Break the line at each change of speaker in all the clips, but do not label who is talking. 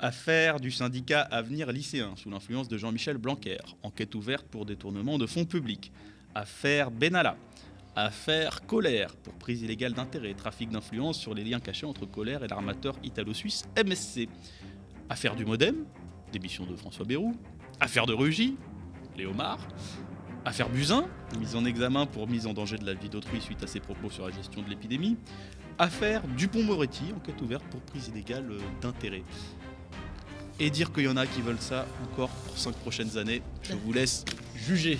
Affaire du syndicat Avenir lycéen sous l'influence de Jean-Michel Blanquer. Enquête ouverte pour détournement de fonds publics. Affaire Benalla. Affaire Colère pour prise illégale d'intérêt, trafic d'influence sur les liens cachés entre Colère et l'armateur italo-suisse MSC. Affaire du Modem, démission de François Bayrou. Affaire de Rugy, Léomard. Affaire Buzyn, mise en examen pour mise en danger de la vie d'autrui suite à ses propos sur la gestion de l'épidémie. Affaire Dupond-Moretti, enquête ouverte pour prise illégale d'intérêt. Et dire qu'il y en a qui veulent ça encore pour 5 prochaines années, je vous laisse juger.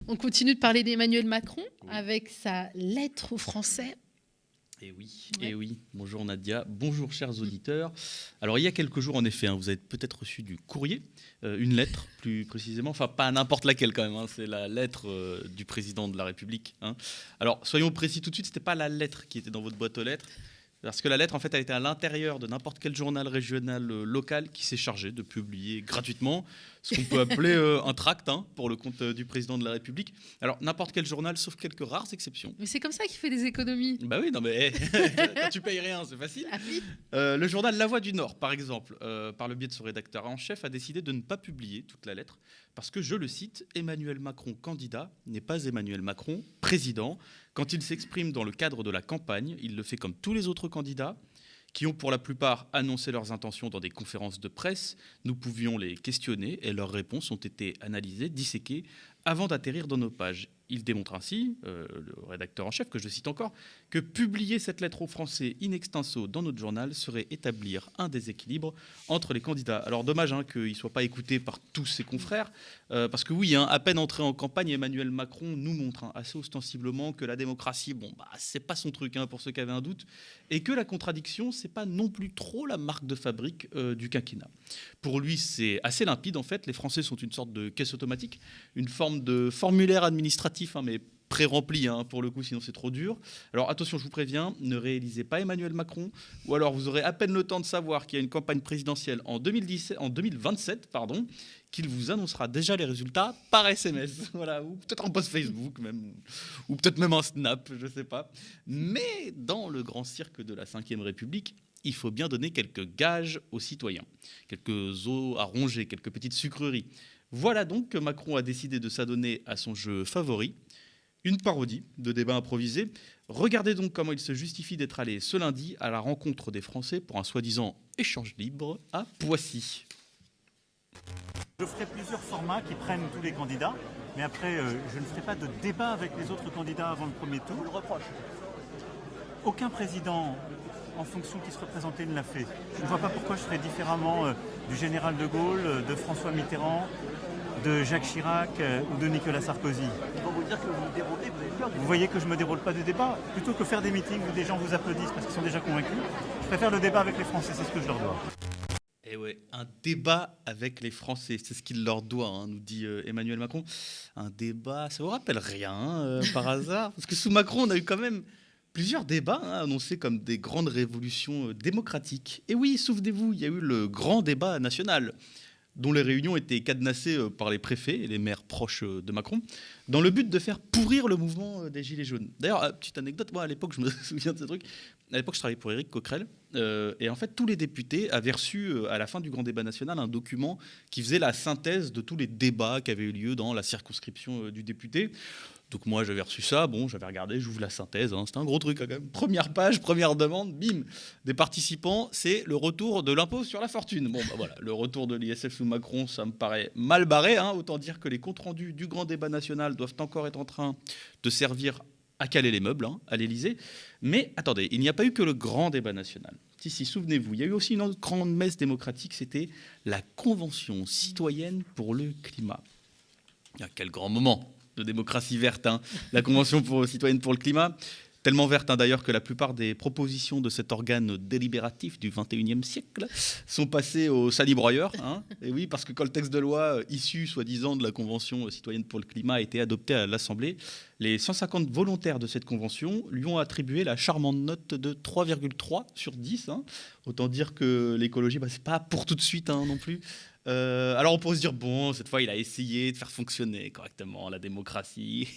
On continue de parler d'Emmanuel Macron avec sa lettre aux Français.
Eh oui, eh oui. Bonjour Nadia, bonjour chers auditeurs. Alors il y a quelques jours en effet, vous avez peut-être reçu du courrier, une lettre plus précisément, enfin pas n'importe laquelle quand même, c'est la lettre du président de la République. Alors soyons précis tout de suite, c'était pas la lettre qui était dans votre boîte aux lettres, parce que la lettre en fait elle était à l'intérieur de n'importe quel journal régional local qui s'est chargé de publier gratuitement ce qu'on peut appeler un tract pour le compte du président de la République. Alors n'importe quel journal sauf quelques rares exceptions.
Mais c'est comme ça qu'il fait des économies.
Bah oui, non mais quand tu payes rien, c'est facile.
Ah oui.
Le journal La Voix du Nord, par exemple, par le biais de son rédacteur en chef, a décidé de ne pas publier toute la lettre parce que, je le cite, Emmanuel Macron candidat n'est pas Emmanuel Macron président. Quand il s'exprime dans le cadre de la campagne, il le fait comme tous les autres candidats qui ont pour la plupart annoncé leurs intentions dans des conférences de presse. Nous pouvions les questionner et leurs réponses ont été analysées, disséquées avant d'atterrir dans nos pages. Il démontre ainsi, le rédacteur en chef, que je cite encore, que publier cette lettre aux Français in extenso dans notre journal serait établir un déséquilibre entre les candidats. Alors dommage qu'il ne soit pas écouté par tous ses confrères, parce que oui, à peine entré en campagne, Emmanuel Macron nous montre assez ostensiblement que la démocratie, c'est pas son truc pour ceux qui avaient un doute, et que la contradiction, c'est pas non plus trop la marque de fabrique du quinquennat. Pour lui, c'est assez limpide en fait. Les Français sont une sorte de caisse automatique, une forme de formulaire administratif, mais pré-rempli pour le coup, sinon c'est trop dur. Alors attention, je vous préviens, ne réalisez pas Emmanuel Macron, ou alors vous aurez à peine le temps de savoir qu'il y a une campagne présidentielle en 2027, qu'il vous annoncera déjà les résultats par SMS, voilà, ou peut-être en post Facebook même, ou peut-être même en Snap, je sais pas. Mais dans le grand cirque de la Ve République, il faut bien donner quelques gages aux citoyens, quelques os à ronger, quelques petites sucreries. Voilà donc que Macron a décidé de s'adonner à son jeu favori, une parodie de débat improvisé. Regardez donc comment il se justifie d'être allé ce lundi à la rencontre des Français pour un soi-disant échange libre à Poissy.
Je ferai plusieurs formats qui prennent tous les candidats, mais après, je ne ferai pas de débat avec les autres candidats avant le premier tour.
On le reproche.
Aucun président, en fonction qui se représentait, ne l'a fait. Je ne vois pas pourquoi je ferais différemment du général de Gaulle, de François Mitterrand, de Jacques Chirac ou de Nicolas Sarkozy.
Ils vont vous dire que vous vous déroulez, vous avez peur.
Vous voyez que je ne me déroule pas de débat. Plutôt que faire des meetings où des gens vous applaudissent parce qu'ils sont déjà convaincus, je préfère le débat avec les Français, c'est ce que je leur dois.
Et ouais, un débat avec les Français, c'est ce qu'il leur doit, nous dit Emmanuel Macron. Un débat, ça vous rappelle rien par hasard? Parce que sous Macron, on a eu quand même plusieurs débats annoncés comme des grandes révolutions démocratiques. Et oui, souvenez-vous, il y a eu le grand débat national, dont les réunions étaient cadenassées par les préfets et les maires proches de Macron, dans le but de faire pourrir le mouvement des Gilets jaunes. D'ailleurs, petite anecdote, moi à l'époque, je me souviens de ce truc, à l'époque je travaillais pour Éric Coquerel, et en fait tous les députés avaient reçu à la fin du grand débat national un document qui faisait la synthèse de tous les débats qui avaient eu lieu dans la circonscription du député. Donc moi j'avais reçu ça, j'avais regardé, j'ouvre la synthèse, c'était un gros truc quand même. Première page, première demande, bim, des participants, c'est le retour de l'impôt sur la fortune. Voilà, le retour de l'ISF sous Macron, ça me paraît mal barré, autant dire que les comptes rendus du grand débat national doivent encore être en train de servir à caler les meubles à l'Élysée. Mais attendez, il n'y a pas eu que le grand débat national. Si, souvenez-vous, il y a eu aussi une autre grande messe démocratique, c'était la Convention citoyenne pour le climat. Quel grand moment de démocratie verte, la Convention citoyenne pour le climat. Tellement verte d'ailleurs que la plupart des propositions de cet organe délibératif du XXIe siècle sont passées au salibroyeur. Et oui, parce que quand le texte de loi issu, soi-disant, de la Convention citoyenne pour le climat a été adopté à l'Assemblée, les 150 volontaires de cette convention lui ont attribué la charmante note de 3,3 sur 10. Autant dire que l'écologie, c'est pas pour tout de suite non plus. Alors on pourrait se dire, bon, cette fois il a essayé de faire fonctionner correctement la démocratie.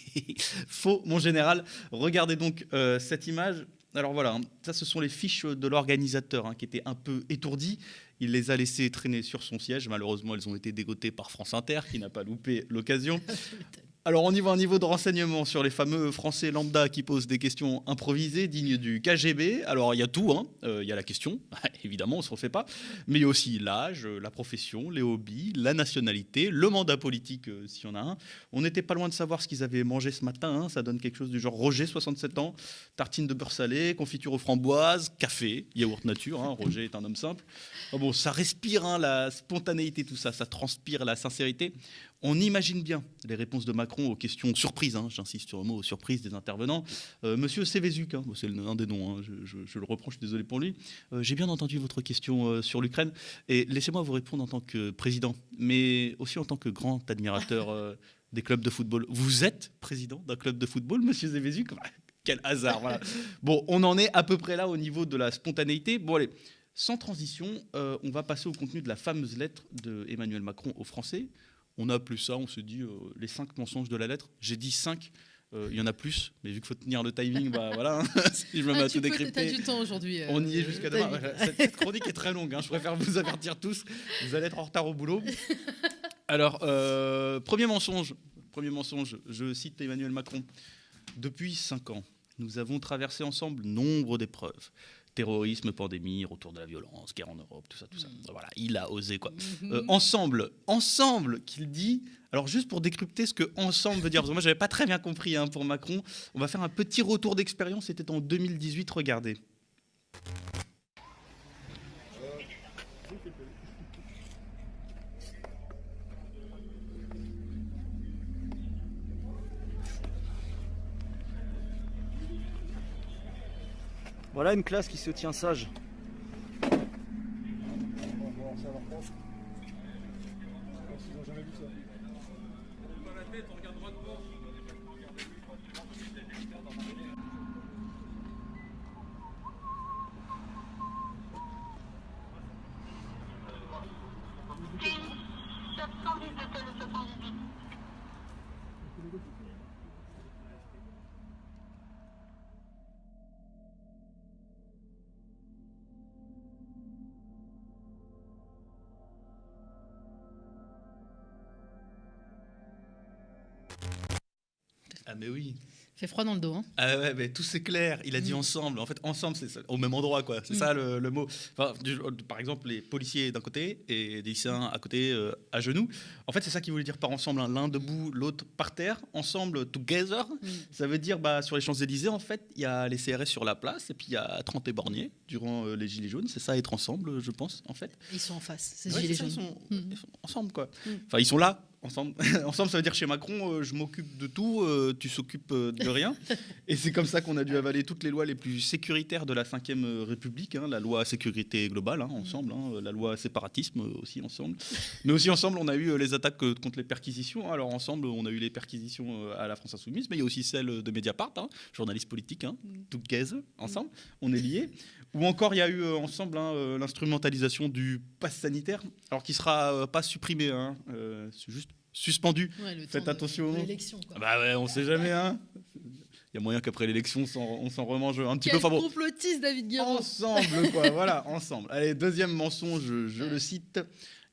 Faux, mon général. Regardez donc cette image. Alors voilà, ça ce sont les fiches de l'organisateur qui étaient un peu étourdi. Il les a laissées traîner sur son siège. Malheureusement, elles ont été dégotées par France Inter, qui n'a pas loupé l'occasion. Alors, on y voit un niveau de renseignement sur les fameux Français lambda qui posent des questions improvisées, dignes du KGB. Alors, il y a tout. Il y a la question, évidemment, on ne se refait pas. Mais il y a aussi l'âge, la profession, les hobbies, la nationalité, le mandat politique, s'il y en a un. On n'était pas loin de savoir ce qu'ils avaient mangé ce matin. Ça donne quelque chose du genre Roger, 67 ans, tartine de beurre salé, confiture aux framboises, café, yaourt nature. Roger est un homme simple. Bon, ça respire la spontanéité, tout ça. Ça transpire la sincérité. On imagine bien les réponses de Macron aux questions surprises, j'insiste sur le mot surprise des intervenants. Monsieur Sévézuc, c'est l'un des noms, je le reprends, je suis désolé pour lui. J'ai bien entendu votre question sur l'Ukraine et laissez-moi vous répondre en tant que président, mais aussi en tant que grand admirateur des clubs de football. Vous êtes président d'un club de football, monsieur Sévézuc? Quel hasard, voilà. Bon, on en est à peu près là au niveau de la spontanéité. Bon, allez, sans transition, on va passer au contenu de la fameuse lettre d'Emmanuel Macron aux Français. On a appelé ça, on se dit, les 5 mensonges de la lettre. J'ai dit 5, il y en a plus, mais vu qu'il faut tenir le timing, voilà, si je me mets à tout décrypter.
Tu as du temps aujourd'hui.
On y est jusqu'à demain. Cette chronique est très longue, je préfère vous avertir tous. Vous allez être en retard au boulot. Alors, premier mensonge, je cite Emmanuel Macron. Depuis 5 ans, nous avons traversé ensemble nombre d'épreuves. Terrorisme, pandémie, retour de la violence, guerre en Europe, tout ça. Voilà, il a osé, quoi. Ensemble, qu'il dit. Alors, juste pour décrypter ce que ensemble veut dire, parce que moi, je n'avais pas très bien compris pour Macron. On va faire un petit retour d'expérience. C'était en 2018, regardez.
Voilà une classe qui se tient sage.
Ah mais oui.
Fait froid dans le dos.
Ah ouais, mais tout c'est clair. Il a dit ensemble. En fait, ensemble, c'est au même endroit, quoi. C'est ça le mot. Enfin, par exemple, les policiers d'un côté et des lycéens à côté, à genoux. En fait, c'est ça qu'il voulait dire par ensemble. L'un debout, l'autre par terre. Ensemble, together. Ça veut dire, sur les Champs-Élysées, en fait, il y a les CRS sur la place et puis il y a 30 éborgnés durant les Gilets jaunes. C'est ça, être ensemble, je pense, en fait.
Ils sont en face, ces Gilets jaunes.
Ils sont ensemble, quoi. Enfin, ils sont là. Ensemble. Ensemble, ça veut dire chez Macron, je m'occupe de tout, tu s'occupes de rien. Et c'est comme ça qu'on a dû avaler toutes les lois les plus sécuritaires de la Ve République. La loi sécurité globale, ensemble. La loi séparatisme aussi, ensemble. Mais aussi ensemble, on a eu les attaques contre les perquisitions. Alors ensemble, on a eu les perquisitions à la France Insoumise, mais il y a aussi celle de Mediapart, journaliste politique, together, ensemble. On est liés. Ou encore, il y a eu ensemble l'instrumentalisation du pass sanitaire, alors qui ne sera pas supprimé, c'est juste suspendu.
Ouais,
faites attention.
L'élection, quoi.
Bah ouais, on sait jamais. Il y a moyen qu'après l'élection, on s'en remange un petit peu.
Quel complotiste, David Guiraud.
Ensemble, quoi. Voilà, ensemble. Allez, deuxième mensonge, je le cite.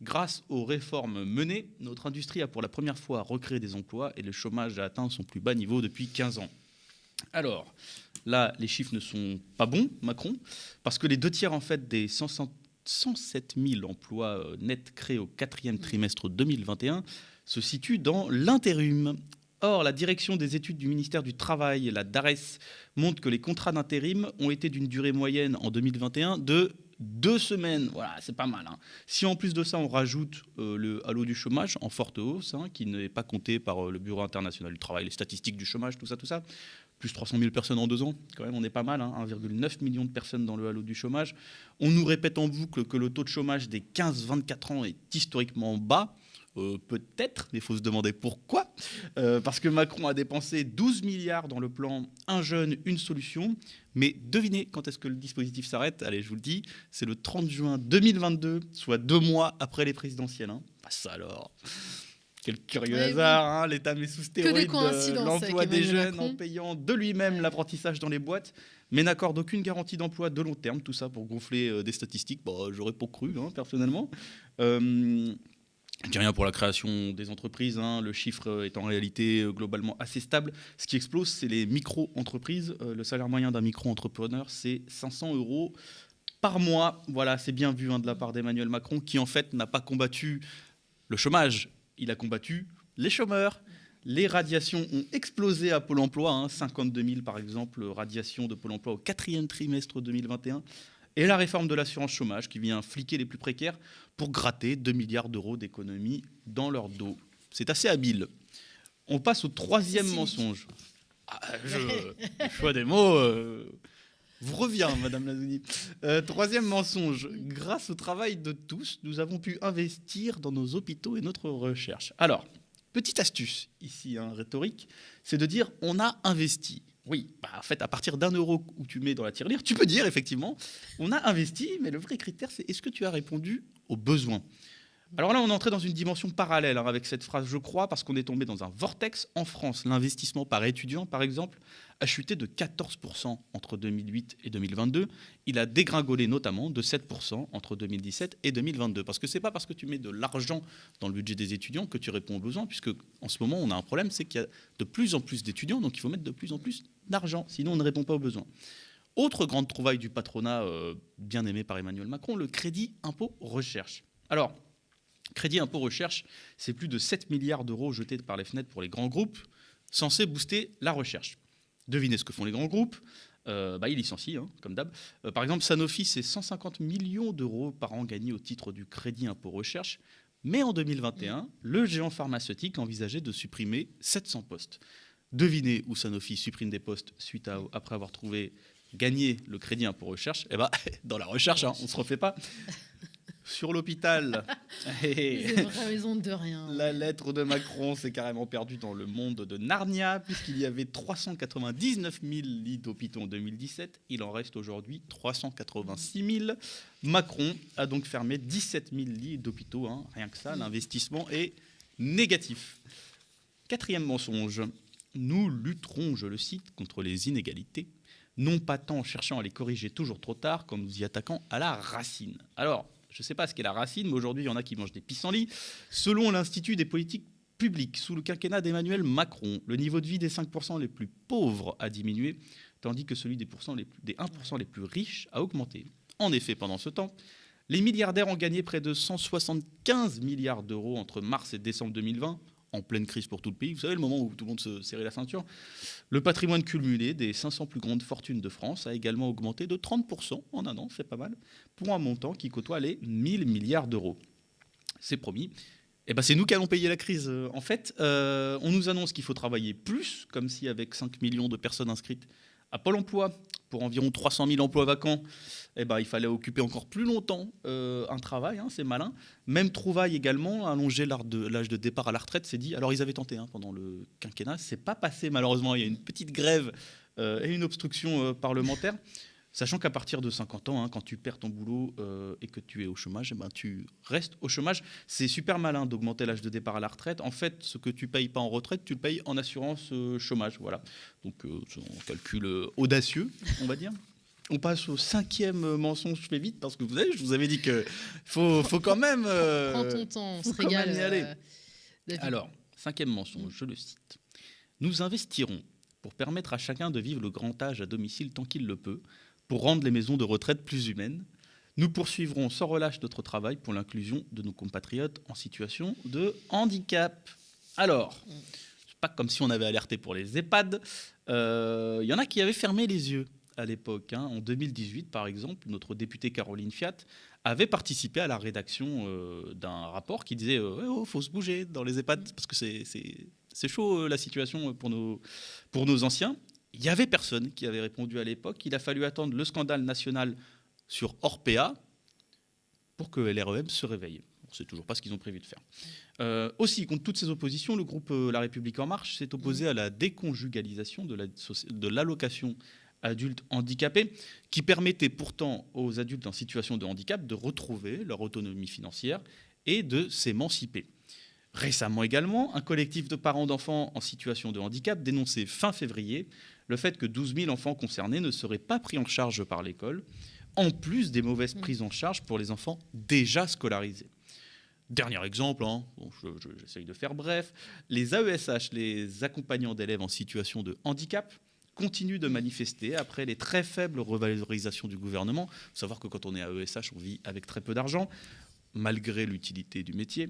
Grâce aux réformes menées, notre industrie a pour la première fois recréé des emplois et le chômage a atteint son plus bas niveau depuis 15 ans. Alors, là, les chiffres ne sont pas bons, Macron, parce que les 2/3 en fait des 107 000 emplois nets créés au 4e trimestre 2021 se situent dans l'intérim. Or, la direction des études du ministère du Travail, la DARES, montre que les contrats d'intérim ont été d'une durée moyenne en 2021 de 2 semaines. Voilà, c'est pas mal. Si en plus de ça, on rajoute le halo du chômage en forte hausse, qui n'est pas compté par le Bureau international du travail, les statistiques du chômage, tout ça, plus 300 000 personnes en 2 ans, quand même, on est pas mal, 1,9 million de personnes dans le halo du chômage. On nous répète en boucle que le taux de chômage des 15-24 ans est historiquement bas. Peut-être, mais il faut se demander pourquoi. Parce que Macron a dépensé 12 milliards dans le plan Un jeune, une solution. Mais devinez quand est-ce que le dispositif s'arrête? Allez, je vous le dis, c'est le 30 juin 2022, soit 2 mois après les présidentielles. Hein. Bah, ça alors. Quel curieux hasard, hein, l'État met sous stéroïdes l'emploi des jeunes en payant de lui-même l'apprentissage dans les boîtes, mais n'accorde aucune garantie d'emploi de long terme, tout ça pour gonfler des statistiques. Bon, j'aurais pas cru, hein, personnellement. Je dis rien pour la création des entreprises, hein, le chiffre est en réalité globalement assez stable. Ce qui explose, c'est les micro-entreprises. Le salaire moyen d'un micro-entrepreneur, c'est 500 € par mois. Voilà, c'est bien vu, hein, de la part d'Emmanuel Macron, qui en fait n'a pas combattu le chômage. Il a combattu les chômeurs. Les radiations ont explosé à Pôle emploi, hein, 52 000 par exemple, radiations de Pôle emploi au 4e trimestre 2021. Et la réforme de l'assurance chômage qui vient fliquer les plus précaires pour gratter 2 milliards d'euros d'économies dans leur dos. C'est assez habile. On passe au 3e mensonge. Le choix des mots vous revient, Madame Lazouni. 3e mensonge. Grâce au travail de tous, nous avons pu investir dans nos hôpitaux et notre recherche. Alors, petite astuce ici, hein, rhétorique, c'est de dire on a investi. Oui, en fait, à partir d'1 € où tu mets dans la tirelire, tu peux dire effectivement on a investi, mais le vrai critère, c'est est-ce que tu as répondu aux besoins? Alors là, on est entré dans une dimension parallèle, hein, avec cette phrase, je crois, parce qu'on est tombé dans un vortex. En France, l'investissement par étudiant, par exemple, a chuté de 14% entre 2008 et 2022. Il a dégringolé notamment de 7% entre 2017 et 2022. Parce que ce n'est pas parce que tu mets de l'argent dans le budget des étudiants que tu réponds aux besoins, puisque en ce moment, on a un problème, c'est qu'il y a de plus en plus d'étudiants, donc il faut mettre de plus en plus d'argent, sinon on ne répond pas aux besoins. Autre grande trouvaille du patronat, bien aimé par Emmanuel Macron, le crédit impôt recherche. Alors, crédit impôt recherche, c'est plus de 7 milliards d'euros jetés par les fenêtres pour les grands groupes, censés booster la recherche. Devinez ce que font les grands groupes. Ils licencient, hein, comme d'hab. Par exemple, Sanofi, c'est 150 millions d'euros par an gagnés au titre du crédit impôt recherche. Mais en 2021, le géant pharmaceutique envisageait de supprimer 700 postes. Devinez où Sanofi supprime des postes après avoir gagné le crédit impôt recherche. Dans la recherche, hein, on ne se refait pas. Sur l'hôpital.
C'est vraie raison de rien.
La lettre de Macron s'est carrément perdue dans le monde de Narnia, puisqu'il y avait 399 000 lits d'hôpitaux en 2017. Il en reste aujourd'hui 386 000. Macron a donc fermé 17 000 lits d'hôpitaux. Hein. Rien que ça, l'investissement est négatif. 4e mensonge. Nous lutterons, je le cite, contre les inégalités, non pas tant en cherchant à les corriger toujours trop tard qu'en nous y attaquant à la racine. Alors, je ne sais pas ce qu'est la racine, mais aujourd'hui, il y en a qui mangent des pissenlits. Selon l'Institut des politiques publiques, sous le quinquennat d'Emmanuel Macron, le niveau de vie des 5% les plus pauvres a diminué, tandis que celui des 1% les plus riches a augmenté. En effet, pendant ce temps, les milliardaires ont gagné près de 175 milliards d'euros entre mars et décembre 2020, en pleine crise pour tout le pays. Vous savez, le moment où tout le monde se serrait la ceinture. Le patrimoine cumulé des 500 plus grandes fortunes de France a également augmenté de 30% en un an, c'est pas mal, pour un montant qui côtoie les 1 000 milliards d'euros. C'est promis. C'est nous qui allons payer la crise. En fait, on nous annonce qu'il faut travailler plus, comme si avec 5 millions de personnes inscrites à Pôle emploi, pour environ 300 000 emplois vacants, il fallait occuper encore plus longtemps un travail, hein, c'est malin. Même trouvaille également, allonger l'âge de départ à la retraite, c'est dit. Alors ils avaient tenté, hein, pendant le quinquennat, c'est pas passé malheureusement, il y a une petite grève et une obstruction parlementaire. Sachant qu'à partir de 50 ans, hein, quand tu perds ton boulot et que tu es au chômage, tu restes au chômage. C'est super malin d'augmenter l'âge de départ à la retraite. En fait, ce que tu ne payes pas en retraite, tu le payes en assurance chômage. Voilà. Donc, c'est un calcul audacieux, on va dire. On passe au 5e mensonge, je fais vite, parce que vous savez, je vous avais dit qu'il faut quand même...
Prends ton temps, on se régale.
Y aller. Alors, 5e mensonge, je le cite. Nous investirons pour permettre à chacun de vivre le grand âge à domicile tant qu'il le peut, pour rendre les maisons de retraite plus humaines. Nous poursuivrons sans relâche notre travail pour l'inclusion de nos compatriotes en situation de handicap. Alors, c'est pas comme si on avait alerté pour les EHPAD. Il y en a qui avaient fermé les yeux à l'époque. Hein. En 2018, par exemple, notre députée Caroline Fiat avait participé à la rédaction d'un rapport qui disait faut se bouger dans les EHPAD parce que c'est chaud la situation pour nos anciens. Il n'y avait personne qui avait répondu à l'époque. Il a fallu attendre le scandale national sur Orpea pour que LREM se réveille. On ne sait toujours pas ce qu'ils ont prévu de faire. Aussi, contre toutes ces oppositions, le groupe La République En Marche s'est opposé à la déconjugalisation de l'allocation adultes handicapés, qui permettait pourtant aux adultes en situation de handicap de retrouver leur autonomie financière et de s'émanciper. Récemment également, un collectif de parents d'enfants en situation de handicap dénonçait fin février le fait que 12 000 enfants concernés ne seraient pas pris en charge par l'école, en plus des mauvaises prises en charge pour les enfants déjà scolarisés. Dernier exemple, j'essaye de faire bref, les AESH, les accompagnants d'élèves en situation de handicap, continue de manifester après les très faibles revalorisations du gouvernement. Il faut savoir que quand on est AESH, on vit avec très peu d'argent, malgré l'utilité du métier.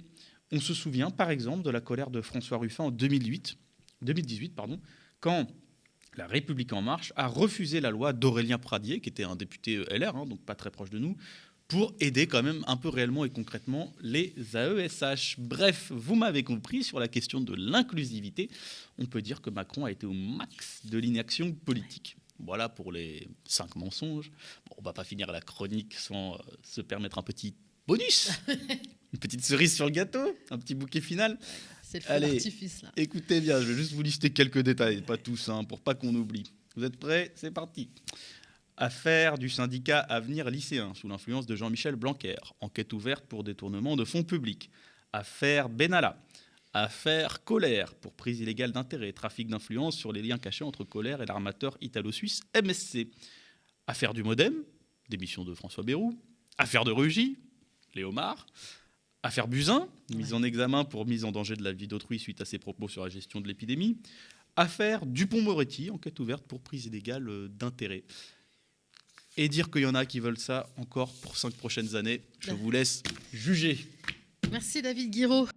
On se souvient, par exemple, de la colère de François Ruffin en 2018, quand La République En Marche a refusé la loi d'Aurélien Pradier, qui était un député LR, donc pas très proche de nous, pour aider quand même un peu réellement et concrètement les AESH. Bref, vous m'avez compris, sur la question de l'inclusivité, on peut dire que Macron a été au max de l'inaction politique. Voilà pour les 5 mensonges. Bon, on ne va pas finir la chronique sans se permettre un petit bonus, une petite cerise sur le gâteau, un petit bouquet final.
C'est le feu d'artifice, là.
Écoutez bien, je vais juste vous lister quelques détails, pas tous, pour pas qu'on oublie. Vous êtes prêts? C'est parti. Affaire du syndicat Avenir lycéen sous l'influence de Jean-Michel Blanquer. Enquête ouverte pour détournement de fonds publics. Affaire Benalla. Affaire Colère pour prise illégale d'intérêt. Trafic d'influence sur les liens cachés entre Colère et l'armateur italo-suisse MSC. Affaire du Modem. Démission de François Bayrou. Affaire de Rugy. Léomard. Affaire Buzyn. Mise en examen pour mise en danger de la vie d'autrui suite à ses propos sur la gestion de l'épidémie. Affaire Dupond-Moretti. Enquête ouverte pour prise illégale d'intérêt. Et dire qu'il y en a qui veulent ça encore pour 5 prochaines années. Je vous laisse juger.
Merci David Guiraud.